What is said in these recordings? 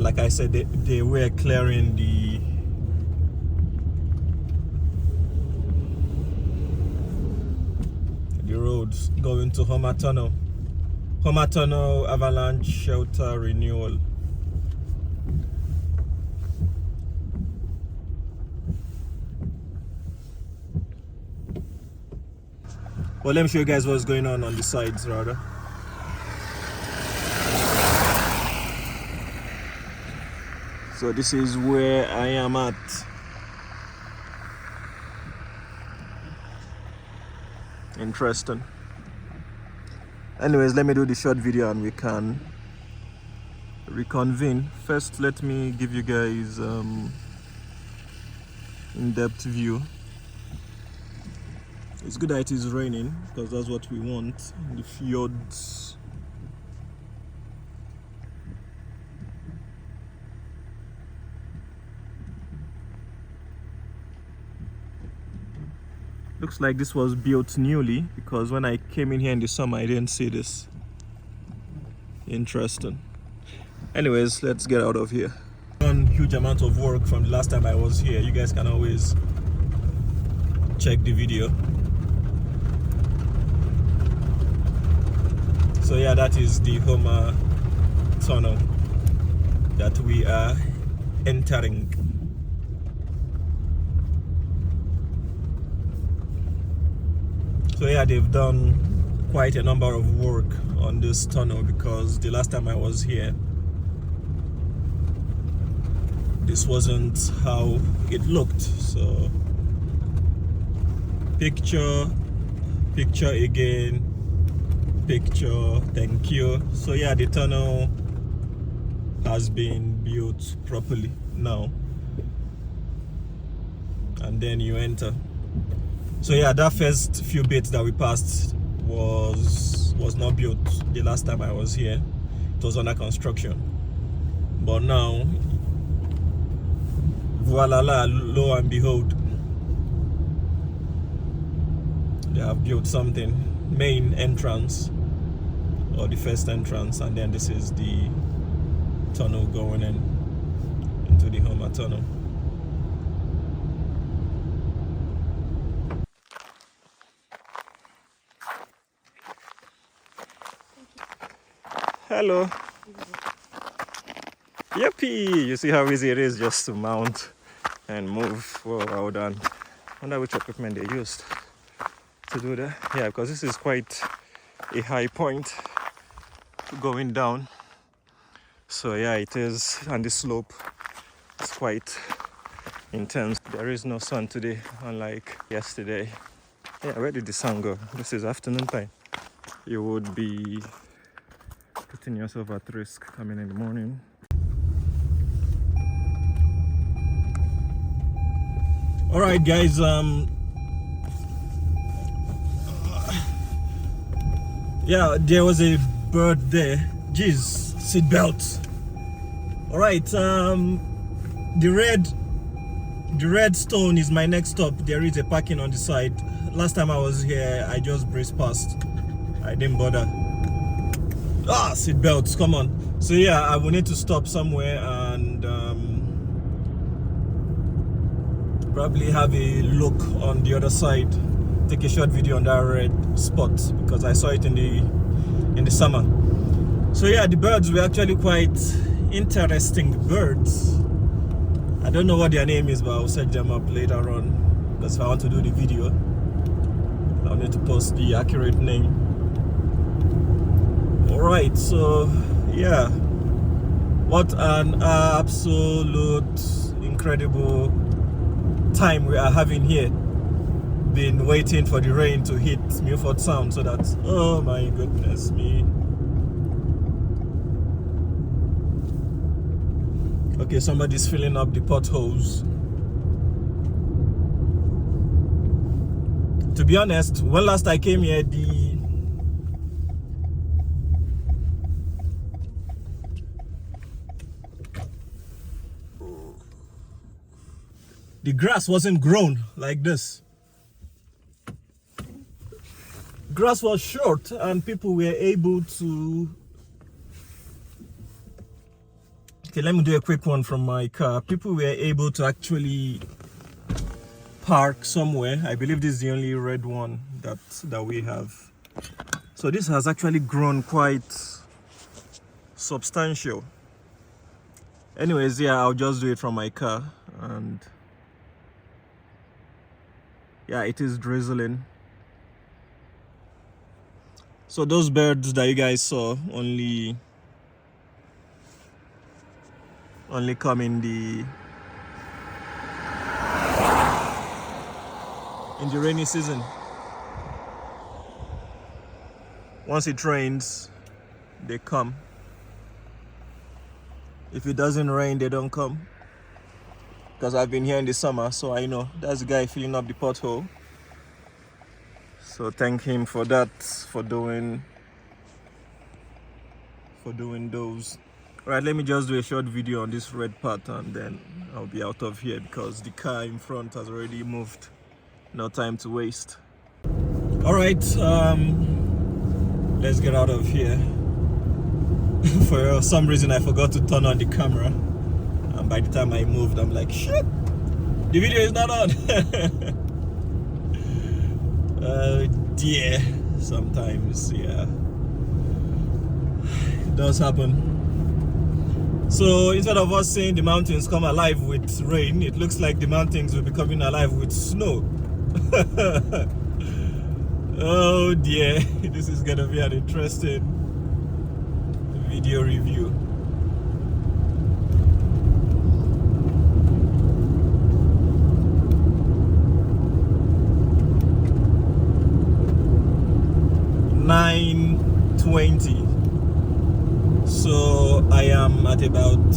like I said, they were clearing the roads going to HOMER Tunnel Avalanche Shelter Renewal. Well, let me show you guys what's going on the sides rather. So this is where I am at. Interesting. Anyways, let me do the short video and we can reconvene. First, let me give you guys in-depth view. It's good that it is raining because that's what we want in the fjords. Looks like this was built newly because when I came in here in the summer I didn't see this. Interesting. Anyways, let's get out of here. Done huge amount of work from the last time I was here. You guys can always check the video. So yeah, that is the HOMER tunnel that we are entering. So yeah, they've done quite a number of work on this tunnel because the last time I was here, this wasn't how it looked. So picture again, picture, thank you. So yeah, the tunnel has been built properly now, and then you enter. So yeah, that first few bits that we passed was not built the last time I was here. It was under construction. But now, voila, lo and behold, they have built something. Main entrance, or the first entrance, and then this is the tunnel going into the HOMER tunnel. Hello. Yippee! You see how easy it is just to mount and move. Whoa, well done. I wonder which equipment they used to do that. Yeah, because this is quite a high point going down. So yeah, it is, and the slope is quite intense. There is no sun today, unlike yesterday. Yeah, where did the sun go? This is afternoon time. You would be putting yourself at risk coming in the morning. All right, guys. Yeah, there was a bird there. Jeez, seatbelt. All right. The red stone is my next stop. There is a parking on the side. Last time I was here, I just breezed past. I didn't bother. Ah, seat belts, come on. So yeah, I will need to stop somewhere and probably have a look on the other side. Take a short video on that red spot because I saw it in the summer. So yeah, the birds were actually quite interesting birds. I don't know what their name is, but I'll search them up later on because if I want to do the video, I'll need to post the accurate name. Alright, so yeah, what an absolute incredible time we are having here. Been waiting for the rain to hit Milford Sound so that, oh my goodness me. Okay, somebody's filling up the potholes. To be honest, when last I came here, the grass wasn't grown like this. Grass was short and people were able to Okay, let me do a quick one from my car. People were able to actually park somewhere. I believe this is the only red one that we have. So this has actually grown quite substantial. Anyways, yeah, I'll just do it from my car. And yeah, it is drizzling. So those birds that you guys saw only come in the rainy season. Once it rains, they come. If it doesn't rain, they don't come. Because I've been here in the summer, so I know. That's the guy filling up the pothole. So thank him for that, for doing those. Alright, let me just do a short video on this red part and then I'll be out of here because the car in front has already moved. No time to waste. Alright, let's get out of here. For some reason I forgot to turn on the camera, and by the time I moved I'm like, shit, the video is not on. Oh dear, sometimes, yeah, it does happen. So instead of us saying the mountains come alive with rain, it looks like the mountains will be coming alive with snow. Oh dear, this is gonna be an interesting video review. (9:20). So I am at about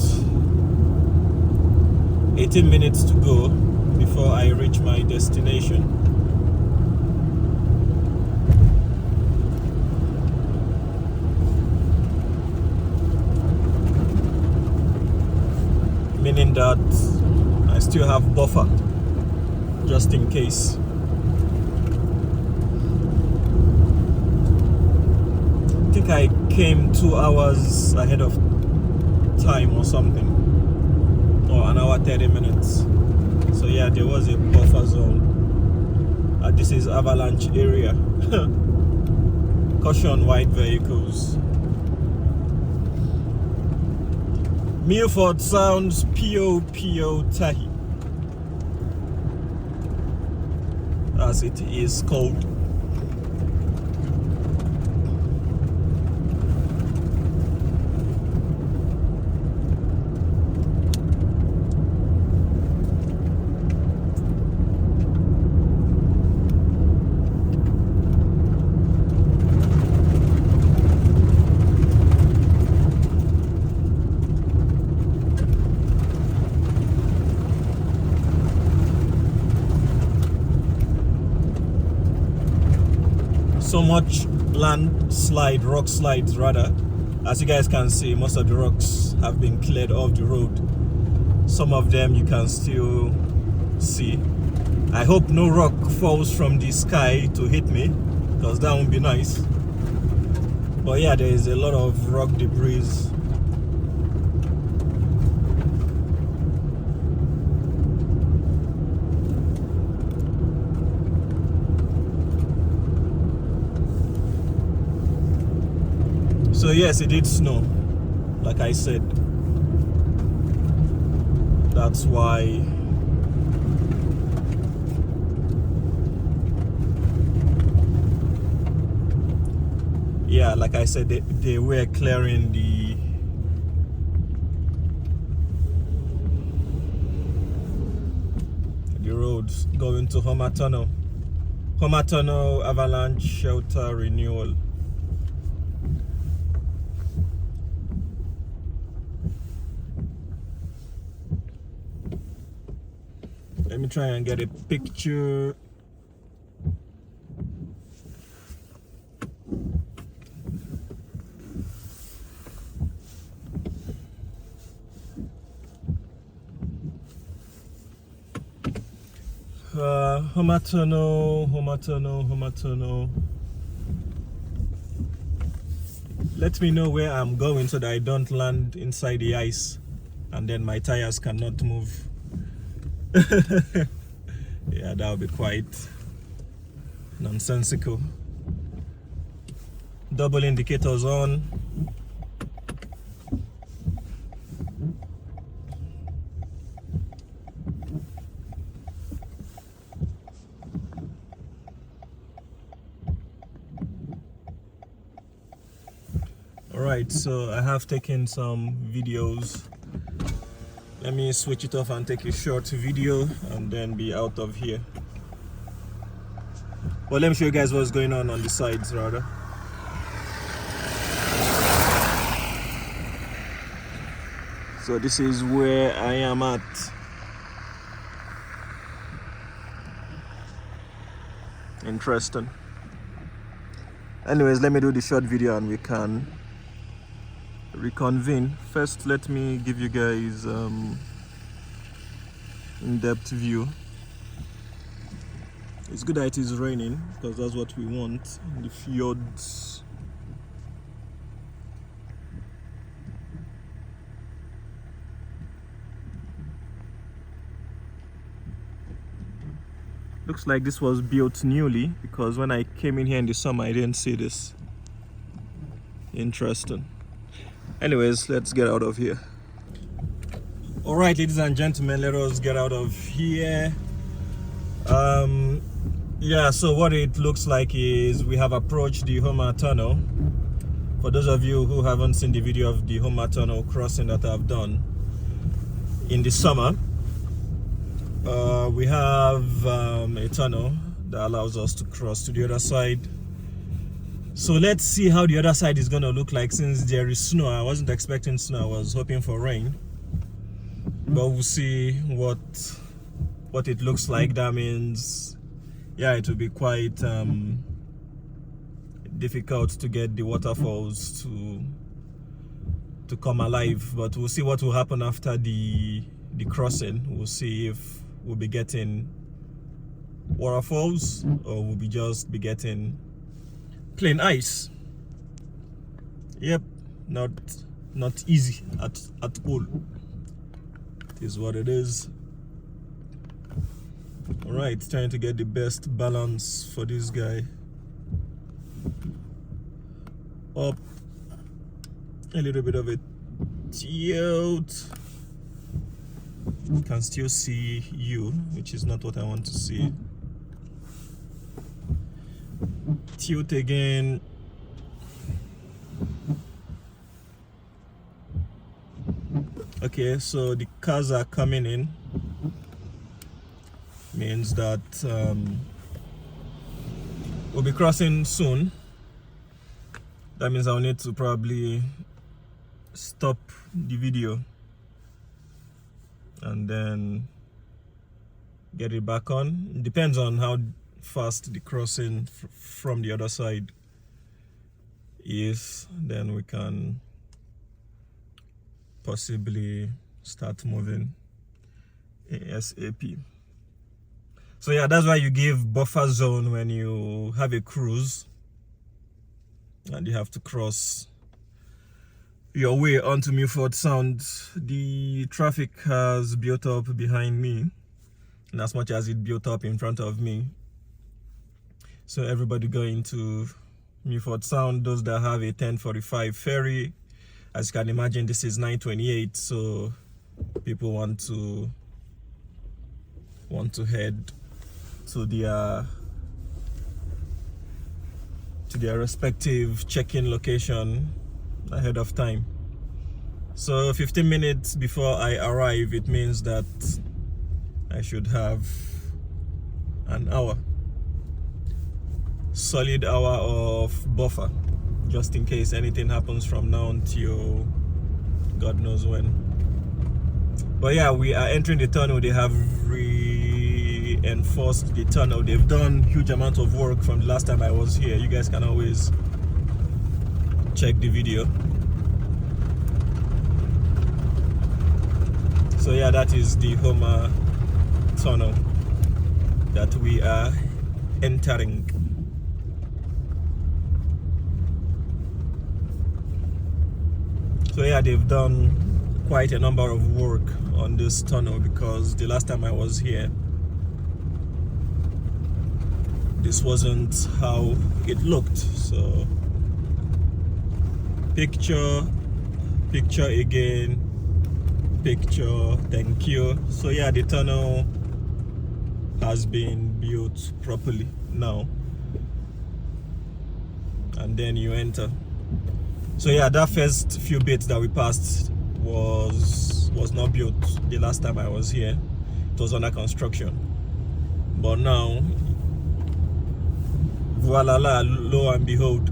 18 minutes to go before I reach my destination. Meaning that I still have buffer just in case. I think I came 2 hours ahead of time or something, or an hour 30 minutes. So yeah, there was a buffer zone. This is avalanche area. Caution wide vehicles. Milford Sound P.O. Tahi, as it is called. So much rock slides rather. As you guys can see, most of the rocks have been cleared off the road. Some of them you can still see. I hope no rock falls from the sky to hit me, because that would be nice. But yeah, there is a lot of rock debris. So yes, it did snow, like I said. That's why yeah, like I said, they were clearing the roads going to HOMER Tunnel. HOMER Tunnel Avalanche Shelter Renewal. Let me try and get a picture. HOMER Tunnel. Let me know where I'm going so that I don't land inside the ice. and then my tires cannot move. Yeah, that would be quite nonsensical. Double indicators on. Alright, so I have taken some videos. Let me switch it off and take a short video and then be out of here. Well, let me show you guys what's going on the sides rather. So this is where I am at. Interesting. Anyways, let me do the short video and we can reconvene. First, let me give you guys in-depth view. It's good that it is raining because that's what we want. The fjords. Looks like this was built newly because when I came in here in the summer I didn't see this. Interesting. Anyways, let's get out of here. Alright, ladies and gentlemen, let us get out of here. Yeah, so what it looks like is we have approached the HOMER tunnel. For those of you who haven't seen the video of the HOMER tunnel crossing that I've done in the summer, we have a tunnel that allows us to cross to the other side. So let's see how the other side is going to look like since there is snow. I wasn't expecting snow, I was hoping for rain. But we'll see what it looks like. That means, yeah, it will be quite difficult to get the waterfalls to come alive. But we'll see what will happen after the crossing. We'll see if we'll be getting waterfalls or we'll be just be getting plain ice. Yep, not easy at all. It is what it is. Alright, trying to get the best balance for this guy. Up, a little bit of a tilt. You can still see you, which is not what I want to see. Tilt again. Okay, so the cars are coming in. Means that we'll be crossing soon. That means I'll need to probably stop the video and then get it back on. It depends on how fast the crossing from the other side is, then we can possibly start moving ASAP. So yeah, that's why you give buffer zone when you have a cruise and you have to cross your way onto Milford Sound. The traffic has built up behind me, and as much as it built up in front of me. So everybody going to Milford Sound, those that have a 10:45 ferry, as you can imagine, this is 9:28, so people want to head to their respective check-in location ahead of time. So 15 minutes before I arrive, it means that I should have an hour, solid hour of buffer, just in case anything happens from now until God knows when. But yeah, we are entering the tunnel. They have reinforced the tunnel. They've done huge amount of work from the last time I was here. You guys can always check the video. So yeah, that is the HOMER tunnel that we are entering. So yeah, they've done quite a number of work on this tunnel, because the last time I was here, this wasn't how it looked. So picture again, picture, thank you. So yeah, the tunnel has been built properly now, and then you enter. So yeah, that first few bits that we passed was not built the last time I was here. It was under construction, but now, voila, lo and behold,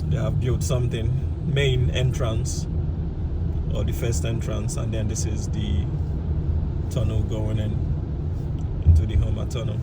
they have built something. Main entrance, or the first entrance, and then this is the tunnel going into the HOMER tunnel.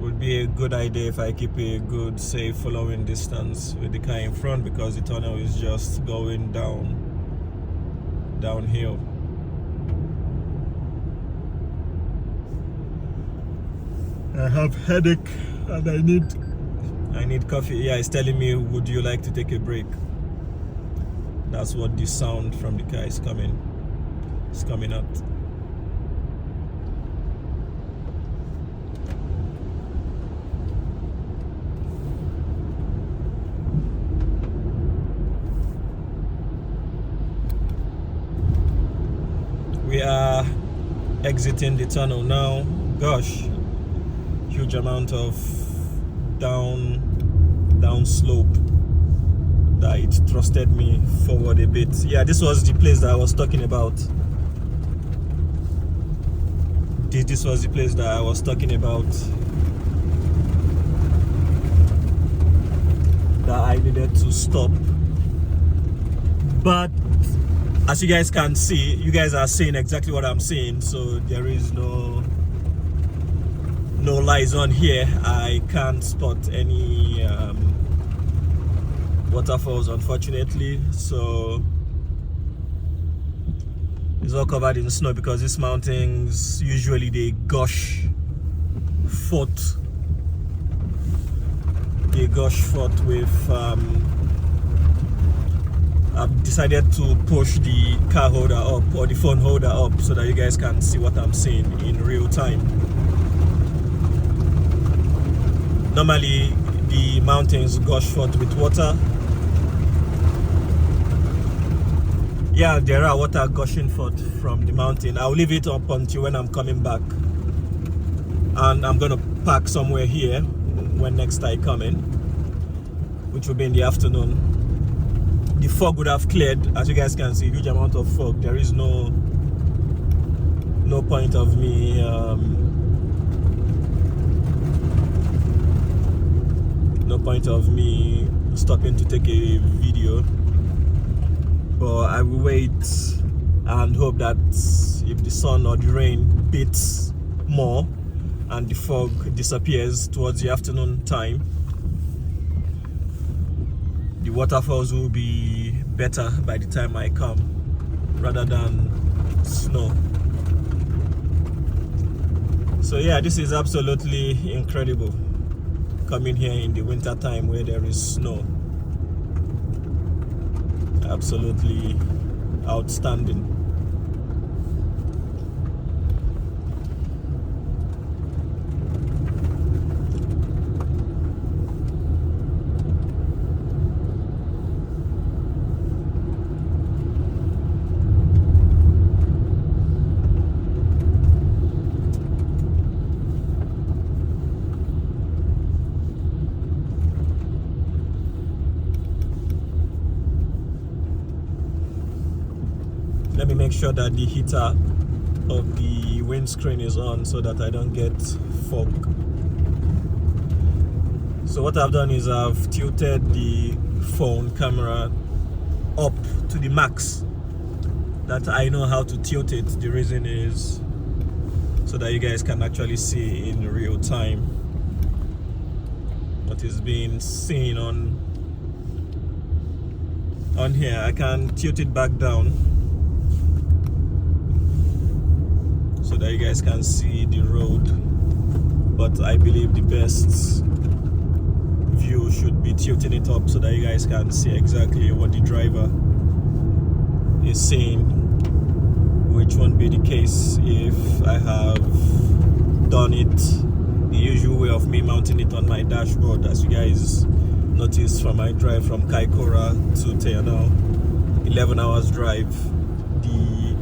Would be a good idea if I keep a good, safe following distance with the car in front, because the tunnel is just going downhill. I have headache and I need coffee. Yeah, it's telling me, would you like to take a break? That's what the sound from the car is coming out. We are exiting the tunnel now. Gosh, huge amount of down slope that it thrusted me forward a bit. Yeah, this was the place that I was talking about. This was the place that I was talking about, that I needed to stop. But as you guys can see, you guys are seeing exactly what I'm seeing, so there is no lies on here. I can't spot any waterfalls, unfortunately, so it's all covered in snow, because these mountains usually they gush forth with I've decided to push the car holder up, or the phone holder up, so that you guys can see what I'm seeing in real time. Normally the mountains gush forth with water. Yeah, there are water gushing forth from the mountain. I'll leave it up until when I'm coming back, and I'm gonna park somewhere here when next I come in, which will be in the afternoon. The fog would have cleared. As you guys can see, huge amount of fog. There is no point of me stopping to take a video, but I will wait and hope that if the sun or the rain beats more and the fog disappears towards the afternoon time, the waterfalls will be better by the time I come, rather than snow. So yeah, this is absolutely incredible, coming here in the winter time where there is snow. Absolutely outstanding. Let me make sure that the heater of the windscreen is on so that I don't get fog. So what I've done is I've tilted the phone camera up to the max that I know how to tilt it. The reason is so that you guys can actually see in real time what is being seen on here. I can tilt it back down so that you guys can see the road, but I believe the best view should be tilting it up so that you guys can see exactly what the driver is saying, which won't be the case if I have done it the usual way of me mounting it on my dashboard. As you guys noticed from my drive from Kaikoura to Teanau, 11 hours drive, the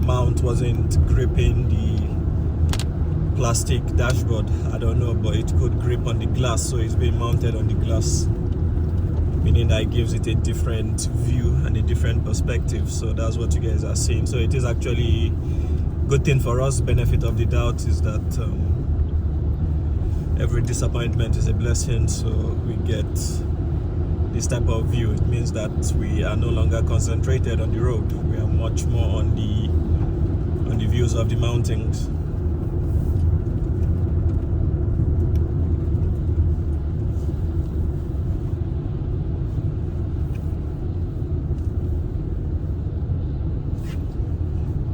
mount wasn't gripping the plastic dashboard. I don't know, but it could grip on the glass, so it's been mounted on the glass, meaning that it gives it a different view and a different perspective. So that's what you guys are seeing. So it is actually a good thing for us. Benefit of the doubt is that every disappointment is a blessing, so we get this type of view. It means that we are no longer concentrated on the road. We are much more on the views of the mountains.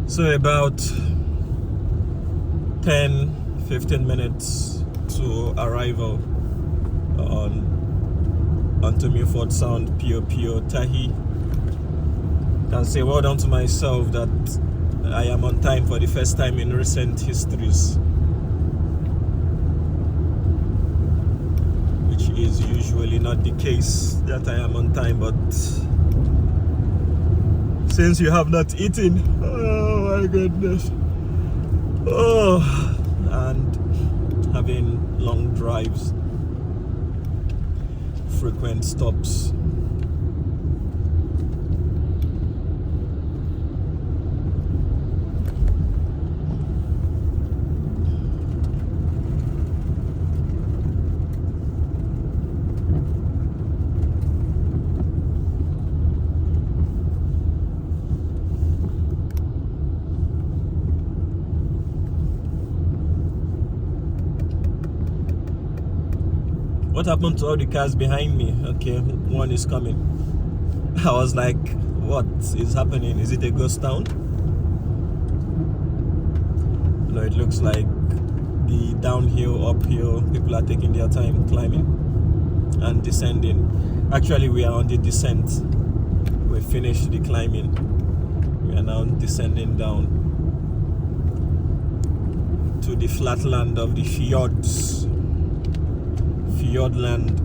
So about 10-15 minutes to arrival onto Milford Sound, Pio Tahi. Can say well done to myself that I am on time for the first time in recent histories, which is usually not the case that I am on time, but since you have not eaten, oh my goodness, and having long drives, frequent stops, what happened to all the cars behind me? Okay, one is coming. I was like, what is happening? Is it a ghost town? No, it looks like the downhill, uphill, people are taking their time climbing and descending. Actually, we are on the descent. We finished the climbing. We are now descending down to the flatland of the fjords. Fiordland.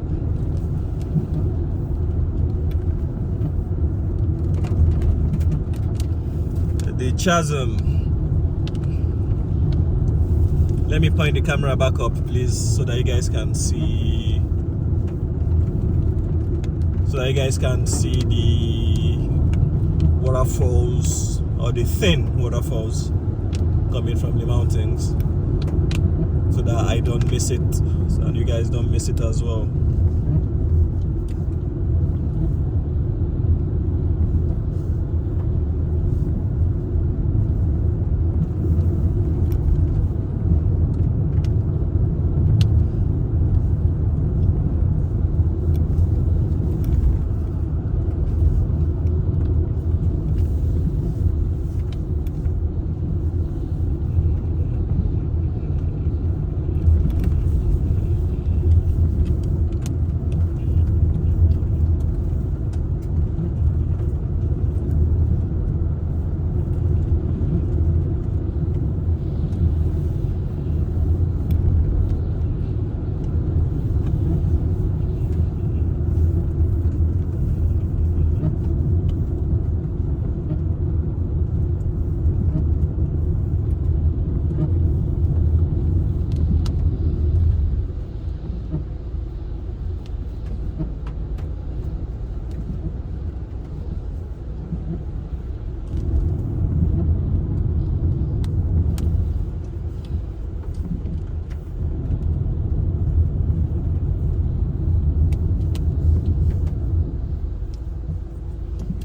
The chasm. Let me point the camera back up, please, so that you guys can see. So that you guys can see the waterfalls, or the thin waterfalls coming from the mountains, so that I don't miss it and you guys don't miss it as well.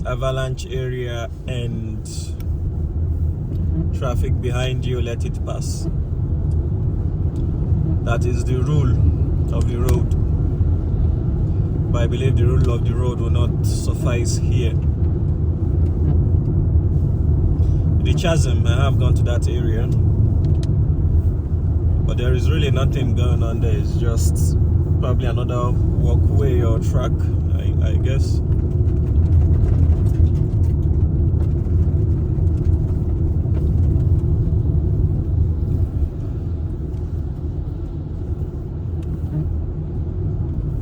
avalanche area and traffic behind you, let it pass. That is the rule of the road. But I believe the rule of the road will not suffice here. The chasm, I have gone to that area, but there is really nothing going on there. It's just probably another walkway or track, I guess.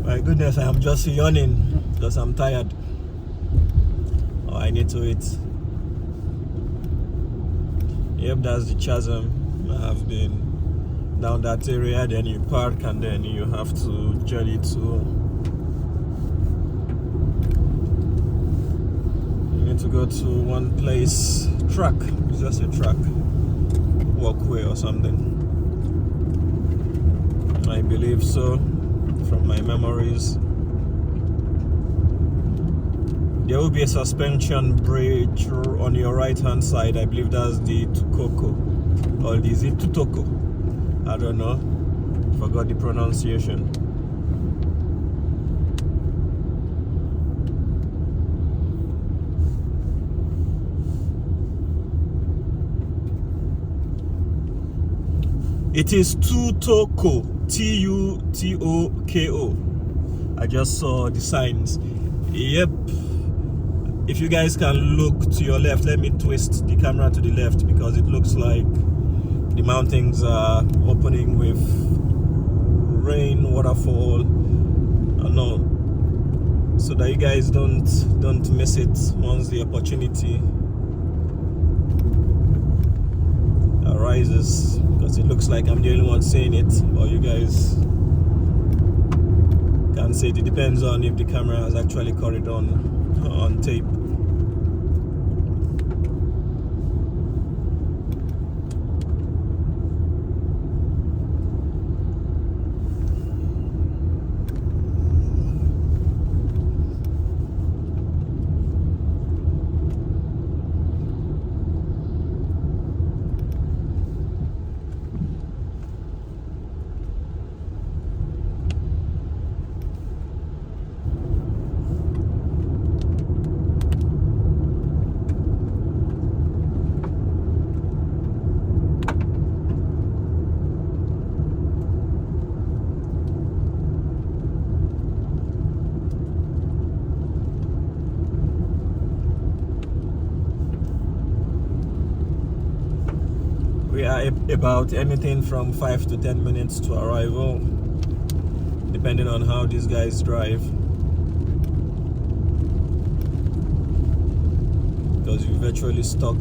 My goodness, I am just yawning because I'm tired. Oh, I need to eat. Yep, that's the chasm. I have been down that area, then you park and then you have to journey to, you need to go to one place, track, it's just a track, walkway or something. I believe so, from my memories. There will be a suspension bridge on your right hand side. I believe that's the Tukoko, or is it Tutoko? I don't know, forgot the pronunciation. It is Tutoko, T-U-T-O-K-O. I just saw the signs. Yep. If you guys can look to your left, let me twist the camera to the left because it looks like the mountains are opening with rain, waterfall. I know, so that you guys don't miss it once the opportunity arises. Because it looks like I'm the only one saying it, or you guys can say it. It depends on if the camera has actually caught it on tape. We are about anything from 5 to 10 minutes to arrival, depending on how these guys drive. Because you're virtually stuck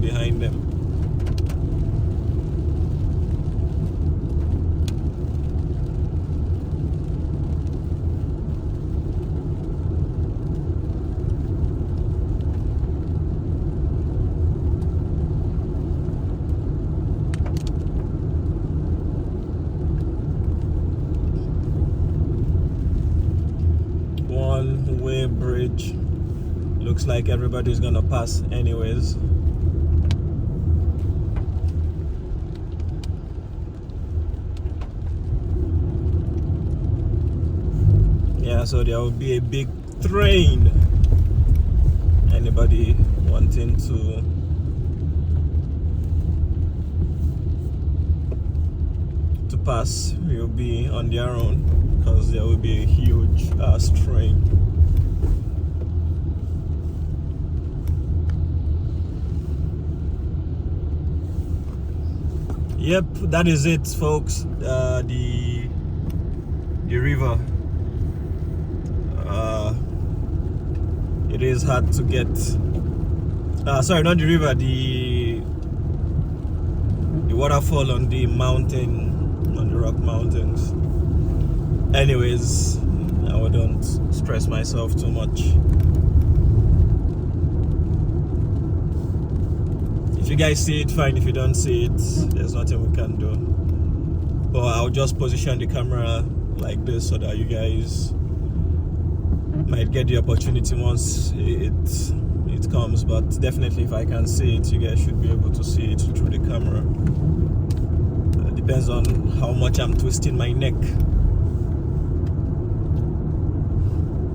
behind them. One-way bridge. Looks like everybody's gonna pass anyways. Yeah, so there will be a big train. Anybody wanting to pass will be on their own, because there will be a huge ass train. Yep, that is it, folks. The river. It is hard to get. Sorry, not the river. The waterfall on the mountain, on the rock mountains. Anyways, I wouldn't stress myself too much. If you guys see it, fine. If you don't see it, there's nothing we can do. But I'll just position the camera like this so that you guys might get the opportunity once it it comes, but definitely if I can see it, you guys should be able to see it through the camera. Depends on how much I'm twisting my neck.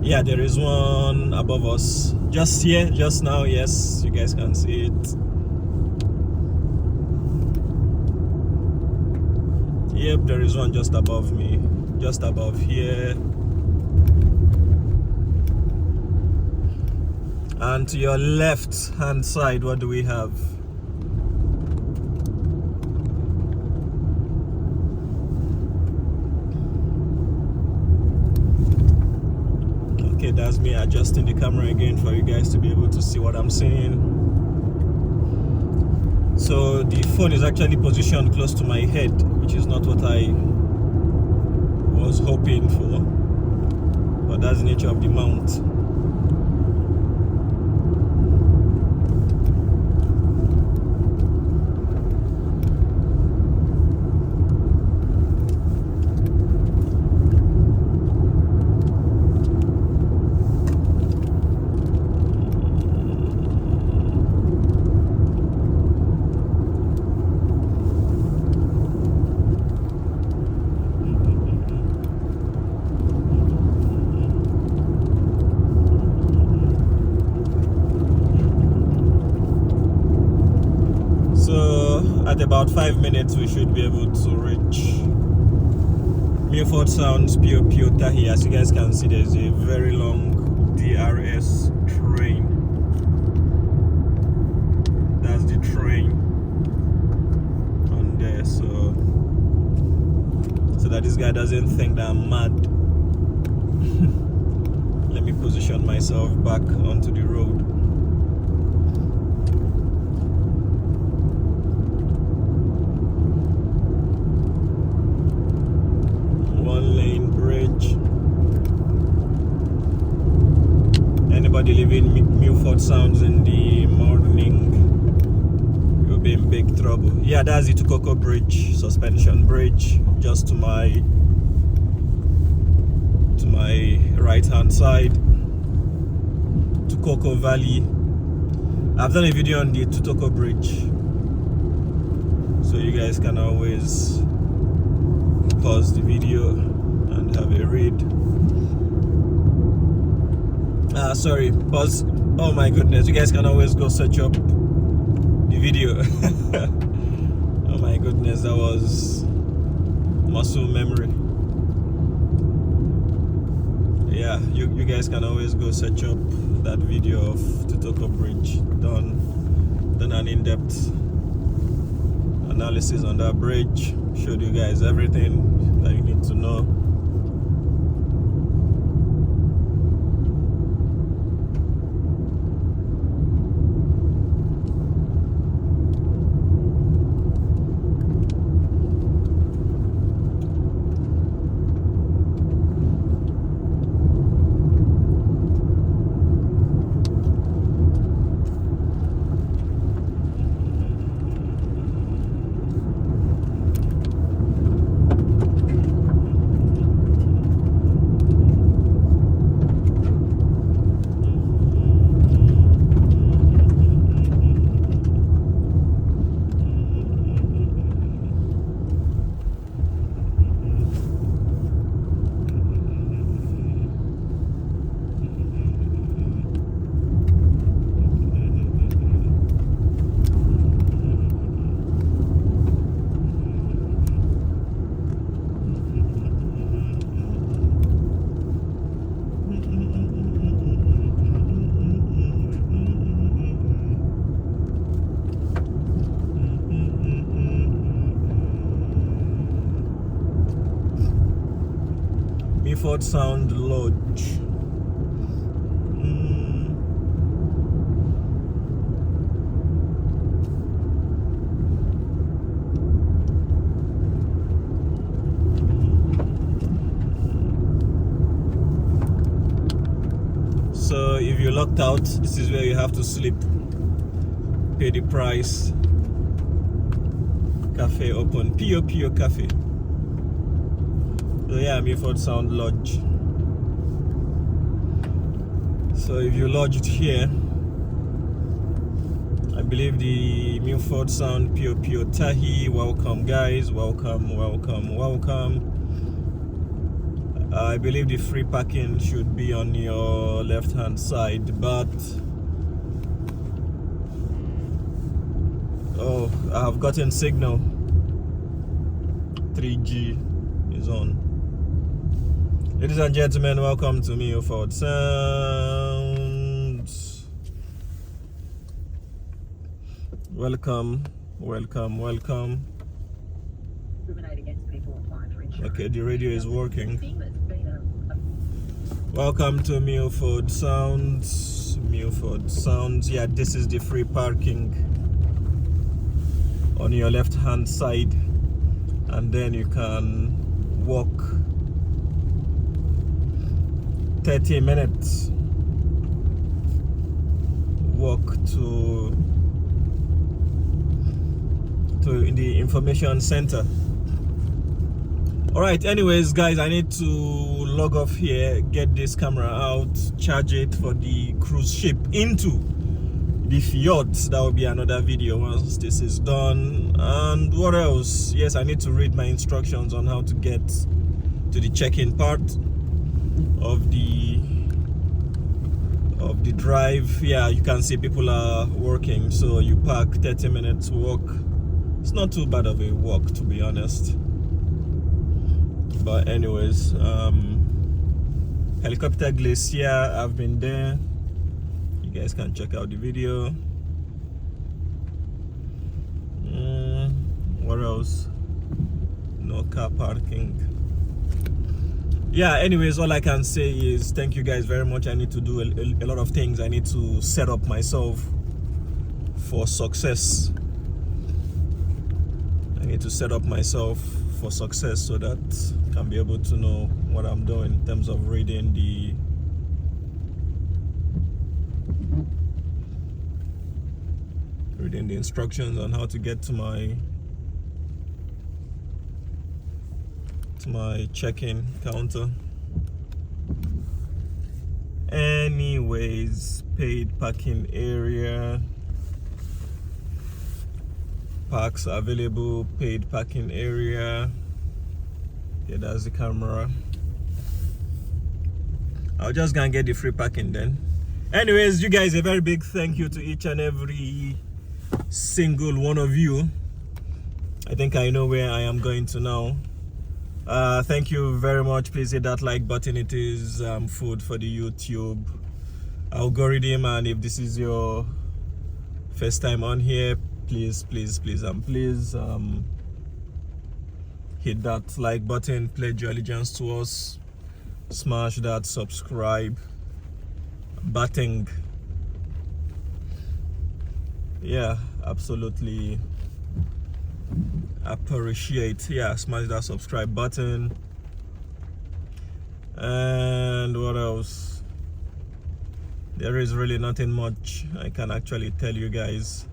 Yeah, there is one above us just here, just now. Yes, you guys can see it. Yep, there is one just above me, just above here. And to your left hand side, what do we have? Okay, that's me adjusting the camera again for you guys to be able to see what I'm saying. So the phone is actually positioned close to my head, which is not what I was hoping for, but that's the nature of the mount. At about 5 minutes, we should be able to reach Milford Sound, Pio Tahi. As you guys can see, there's a very long DRS train. That's the train on there, so that this guy doesn't think that I'm mad. Let me position myself back onto the road. One-lane bridge. Anybody living Milford Sounds in the morning, you'll be in big trouble. Yeah, that's the Tukoko Bridge, suspension bridge, just to my right hand side. Tukoko Valley. I've done a video on the Tukoko Bridge, so you guys can always pause the video and have a read. Sorry, pause. Oh my goodness, you guys can always go search up the video. Oh my goodness, that was muscle memory. Yeah, you guys can always go search up that video of Tukoko Bridge. Done an in-depth analysis on that bridge. Showed you guys everything that you need to know. Milford Sound Lodge. So if you're locked out, this is where you have to sleep. Pay the price. Cafe open. Pio Cafe. So yeah, Milford Sound Lodge. So if you lodge it here, I believe the Milford Sound Pio Tahi. Welcome guys, welcome. I believe the free parking should be on your left hand side, but oh, I have gotten signal. 3G is on. Ladies and gentlemen, welcome to Milford Sound. Welcome. Okay, the radio is working. Welcome to Milford Sounds. Yeah, this is the free parking on your left hand side, and then you can walk 30 minutes walk to the information center. All right, anyways guys, I need to log off here, get this camera out, charge it for the cruise ship into the fjords. That will be another video once this is done. And what else? Yes, I need to read my instructions on how to get to the check-in part of the drive. Yeah, you can see people are working, so you park, 30 minutes walk. It's not too bad of a walk, to be honest. But anyways, helicopter glacier, I've been there. You guys can check out the video. What else? No car parking. Yeah, anyways, all I can say is thank you guys very much. I need to do a lot of things. I need to set up myself for success. So that I can be able to know what I'm doing in terms of reading the instructions on how to get to my check-in counter. Anyways, paid parking area, parks available, paid parking area. Yeah, that's the camera. I'll just go and get the free parking then. Anyways, you guys, a very big thank you to each and every single one of you. I think I know where I am going to now. Thank you very much. Please hit that like button. It is food for the YouTube algorithm, and if this is your first time on here, please hit that like button, pledge your allegiance to us, smash that subscribe button. Yeah, absolutely appreciate. Yeah, smash that subscribe button. And what else? There is really nothing much I can actually tell you guys.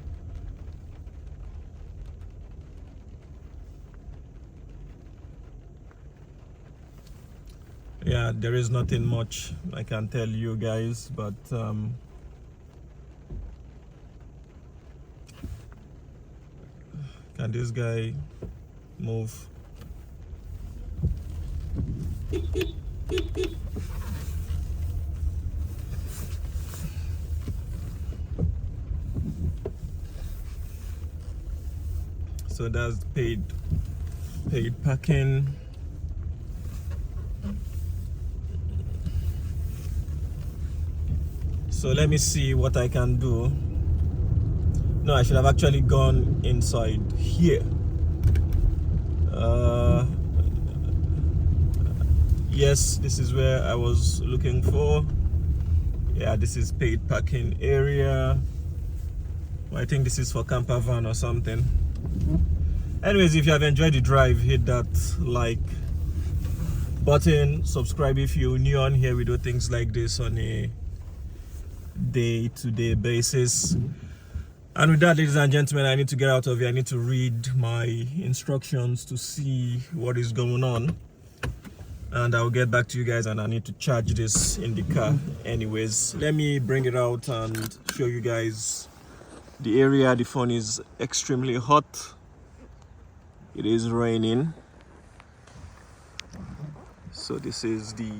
Yeah, there is nothing much I can tell you guys, but can this guy move? So that's paid parking. So let me see what I can do. No, I should have actually gone inside here. Yes, this is where I was looking for. Yeah, this is paid parking area. I think this is for camper van or something. Anyways, if you have enjoyed the drive, hit that like button, subscribe if you're new on here. We do things like this on a day-to-day basis. And with that, ladies and gentlemen, I need to get out of here. I need to read my instructions to see what is going on, and I'll get back to you guys. And I need to charge this in the car. Anyways, let me bring it out and show you guys The area, the phone is extremely hot. It is raining. So this is the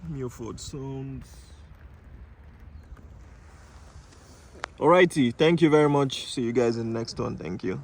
Milford Sound. Alrighty, thank you very much. See you guys in the next one. Thank you.